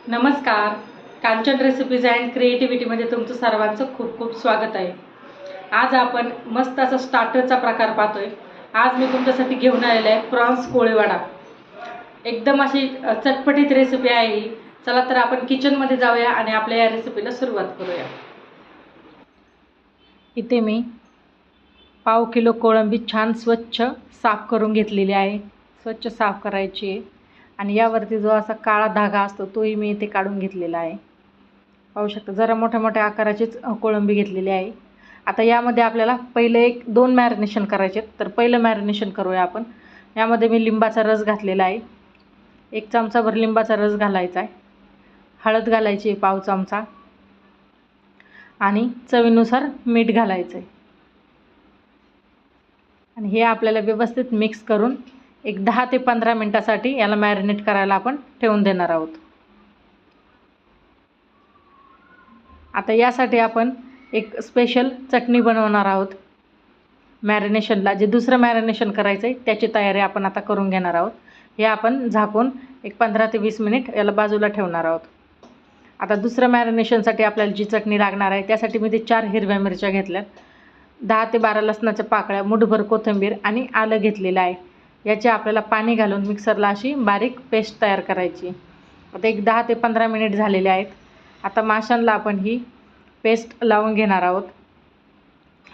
नमस्कार. Kanchan recipes and क्रिएटिव्हिटीमध्ये तुमचं सर्वांचं खूप खूप स्वागत आहे. आज आपण मस्त असा स्टार्टरचा प्रकार पाहतोय. आज मी तुमच्यासाठी घेऊन आलेला आहे प्रॉन्स कोळीवाडा. एकदम अशी चटपटीत रेसिपी आहे ही. चला तर आपण किचनमध्ये जाऊया आणि आपल्या या रेसिपीला सुरुवात करूया. इथे मी पाव किलो कोळंबी छान स्वच्छ साफ करून घेतलेली आहे. स्वच्छ साफ करायची आहे आणि यावरती जो असा काळा धागा असतो तोही मी इथे काढून घेतलेला आहे. पाहू शकता जरा मोठ्या मोठ्या आकाराचीच कोळंबी घेतलेली आहे. आता यामध्ये आपल्याला पहिले 2 मॅरिनेशन करायचे आहेत. तर पहिलं मॅरिनेशन करूया आपण. यामध्ये मी लिंबाचा रस घातलेला आहे. 1 चमचाभर लिंबाचा रस घालायचा आहे. हळद घालायची आहे पाव चमचा आणि चवीनुसार मीठ घालायचं आहे. आणि हे आपल्याला व्यवस्थित मिक्स करून एक 10 ते 15 मिनिटासाठी याला मॅरिनेट करायला आपण ठेवून देणार आहोत. आता यासाठी आपण एक स्पेशल चटणी बनवणार आहोत. मॅरिनेशनला जे दुसरं मॅरिनेशन करायचं आहे त्याची तयारी आपण आता करून घेणार आहोत. हे आपण झाकून एक 15 ते 20 मिनिट याला बाजूला ठेवणार आहोत. आता दुसरं मॅरिनेशनसाठी आपल्याला जी चटणी लागणार आहे त्यासाठी मी ते 4 हिरव्या मिरच्या घेतल्यात, 10 ते 12 लसणाच्या पाकळ्या, मुठभर कोथिंबीर आणि आलं घेतलेलं आहे. याचे आपल्याला पाणी घालून मिक्सरला अशी बारीक पेस्ट तयार करायची. आता एक 10 ते 15 मिनिट झालेले आहेत. आता माशांना आपण ही पेस्ट लावून घेणार आहोत.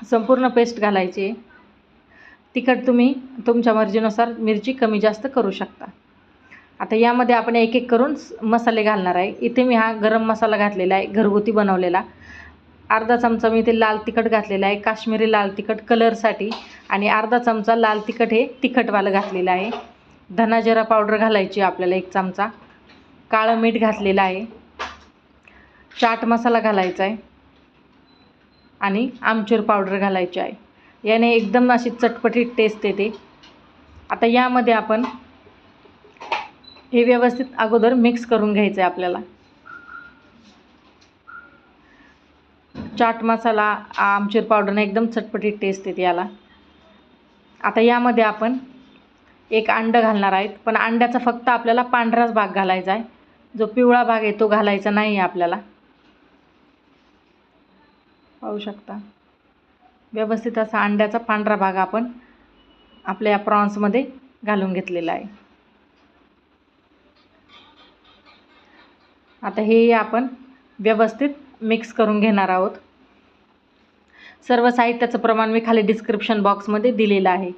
संपूर्ण पेस्ट घालायची. तिखट तुम्ही तुमच्या मर्जीनुसार मिरची कमी जास्त करू शकता. आता यामध्ये आपण एक एक करून मसाले घालणार आहे. इथे मी हा गरम मसाला घातलेला आहे घरगुती बनवलेला. अर्धा चमचा मी इथे लाल तिखट घातलेला आहे, काश्मीरी लाल तिखट कलरसाठी, आणि अर्धा चमचा लाल तिखट हे तिखटवालं घातलेलं आहे. धना जिरा पावडर घालायची आपल्याला 1 चमचा, काळं मीठ घातलेलं आहे, चाट मसाला घालायचा आहे आणि आमचूर पावडर घालायची आहे. याने एकदम अशी चटपटीत टेस्ट येते. आता यामध्ये आपण हे व्यवस्थित अगोदर मिक्स करून घ्यायचं आहे आपल्याला. चाट मसाला, आमचूर पावडरने एकदम चटपटीत टेस्ट येते याला. आता यामध्ये आपण एक अंडं घालणार आहेत, पण अंड्याचा फक्त आपल्याला पांढराच भाग घालायचा आहे. जो पिवळा भाग आहे तो घालायचा नाही आहे आपल्याला. पाहू शकता व्यवस्थित असा अंड्याचा पांढरा भाग आपण आपल्या प्रॉन्समध्ये घालून घेतलेला आहे. आता हे आपण व्यवस्थित मिक्स करून घेणार आहोत. सर्व साहित्याचं प्रमाण मी खाली डिस्क्रिप्शन बॉक्समध्ये दिलेलं आहे.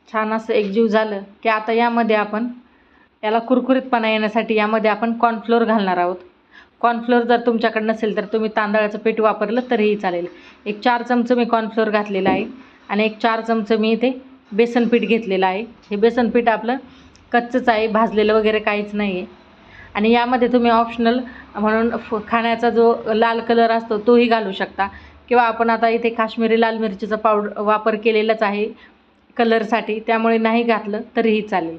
छान असं एकजीव झालं की आता यामध्ये आपण याला कुरकुरीतपणा येण्यासाठी यामध्ये आपण कॉर्नफ्लोअर घालणार आहोत. कॉर्नफ्लोअर जर तुमच्याकडे नसेल तर तुम्ही तांदळाचं पीठ वापरलं तरीही चालेल. एक 4 चमचे मी कॉर्नफ्लोअर घातलेला आहे आणि एक 4 चमचे मी इथे बेसन पीठ घेतलेलं आहे. हे बेसन पीठ आपलं कच्चंच आहे, भाजलेलं वगैरे काहीच नाही आहे. आणि यामध्ये तुम्ही ऑप्शनल म्हणून खाण्याचा जो लाल कलर असतो तोही घालू शकता, किंवा आपण आता इथे काश्मीरी लाल मिरचीचा पावडर वापर केलेलाच आहे कलरसाठी, त्यामुळे नाही घातलं तरीही चालेल.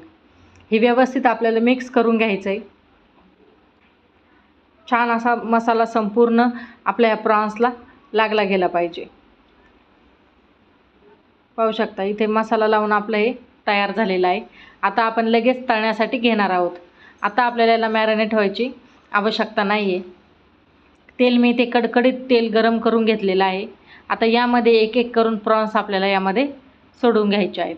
हे व्यवस्थित आपल्याला मिक्स करून घ्यायचं आहे. छान असा मसाला संपूर्ण आपल्या प्रॉन्सला लागला गेला पाहिजे. पाहू शकता इथे मसाला लावून आपलं हे तयार झालेलं आहे. आता आपण लगेच तळण्यासाठी घेणार आहोत. आता आपल्याला याला मॅरिनेट व्हायची आवश्यकता नाही आहे. तेल मी इथे कडकडीत तेल गरम करून घेतलेलं आहे. आता यामध्ये एक एक करून प्रॉन्स आपल्याला यामध्ये सोडून घ्यायचे आहेत.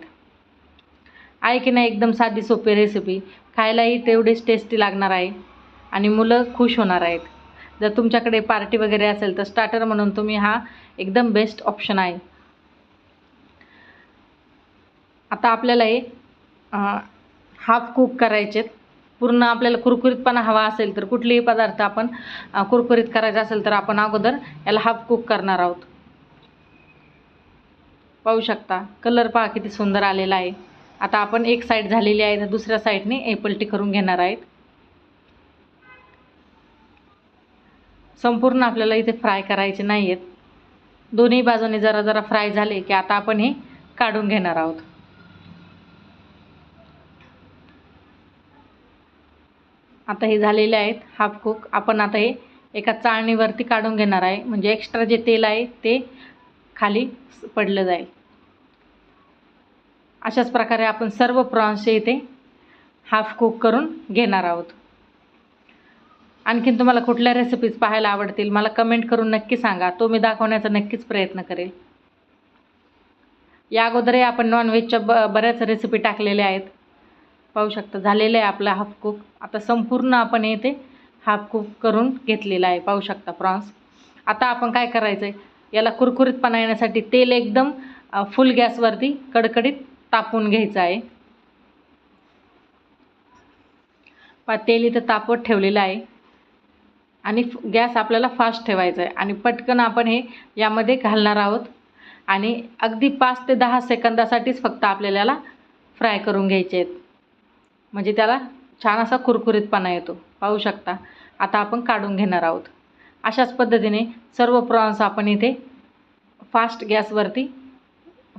आहे की नाही एकदम साधी सोपी रेसिपी, खायलाही तेवढीच टेस्टी लागणार आहे आणि मुलं खुश होणार आहेत. जर तुमच्याकडे पार्टी वगैरे असेल तर स्टार्टर म्हणून तुम्ही हा एकदम बेस्ट ऑप्शन आहे. आता आपल्याला हे हाफ कुक करायचे. पूर्ण आपल्याला कुरकुरीतपणा हवा असेल तर कुठलेही पदार्थ आपण कुरकुरीत करायचा असेल तर आपण अगोदर याला हाफ कुक करणार आहोत. पाहू शकता कलर पहा किती सुंदर आलेला आहे. आता आपण एक साईड झालेली आहे तर दुसऱ्या साईडने पलटी करून घेणार आहेत. संपूर्ण आपल्याला इथे फ्राय करायचे नाही आहेत. दोन्ही बाजूने जरा जरा फ्राय झाले की आता आपण हे काढून घेणार आहोत. आता हे झालेले आहेत हाफ कुक. आपण आता हे एका चाळणीवरती काढून घेणार आहे, म्हणजे एक्स्ट्रा जे तेल आहे ते खाली पडलं जाईल. अशाच प्रकारे आपण सर्व प्रॉन्सचे इथे हाफ कुक करून घेणार आहोत. आणखीन तुम्हाला कुठल्या रेसिपीज पाहायला आवडतील मला कमेंट करून नक्की सांगा. तो मी दाखवण्याचा नक्कीच प्रयत्न करेल. या अगोदरही आपण नॉनव्हेजच्या बऱ्याच रेसिपी टाकलेल्या आहेत. पाहू शकता झालेलं आहे आपला हाफ कुक. आता संपूर्ण आपण इथे हाफ कुक करून घेतलेला आहे. पाहू शकता प्रॉन्स. आता आपण काय करायचं आहे, याला कुरकुरीतपणा येण्यासाठी तेल एकदम फुल गॅसवरती कडकडीत तापून घ्यायचं आहे. तेल इथं तापवत ठेवलेलं आहे आणि गॅस आपल्याला फास्ट ठेवायचा आहे आणि पटकन आपण हे यामध्ये घालणार आहोत आणि अगदी 5 ते 10 सेकंदासाठीच फक्त आपल्याला याला फ्राय करून घ्यायचे आहेत, म्हणजे त्याला छान असा कुरकुरीतपणा येतो. पाहू शकता. आता आपण काढून घेणार आहोत. अशाच पद्धतीने सर्व प्रॉन्स आपण इथे फास्ट गॅसवरती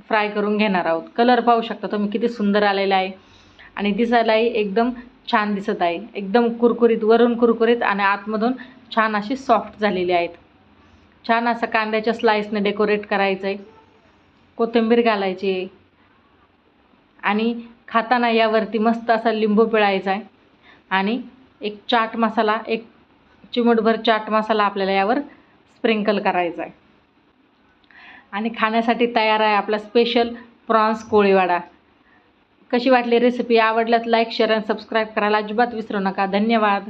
फ्राय करून घेणार आहोत. कलर पाहू शकता तुम्ही किती सुंदर आलेला आहे आणि दिसायलाही एकदम छान दिसत आहे. एकदम कुरकुरीत, वरून कुरकुरीत आणि आतमधून छान अशी सॉफ्ट झालेली आहेत. छान असं कांद्याच्या स्लाइसने डेकोरेट करायचं आहे, कोथिंबीर घालायची आहे आणि खाताना यावरती मस्त असा लिंबू पिळायचा आहे आणि एक चाट मसाला, एक चिमूटभर चाट मसाला आपल्याला यावर स्प्रिंकल करायचा आहे आणि खाण्यासाठी तयार आहे आपला स्पेशल प्रॉन्स कोळीवाडा. कशी वाटली रेसिपी? आवडल्यास लाईक, शेअर आणि सबस्क्राईब करायला अजिबात विसरू नका. धन्यवाद.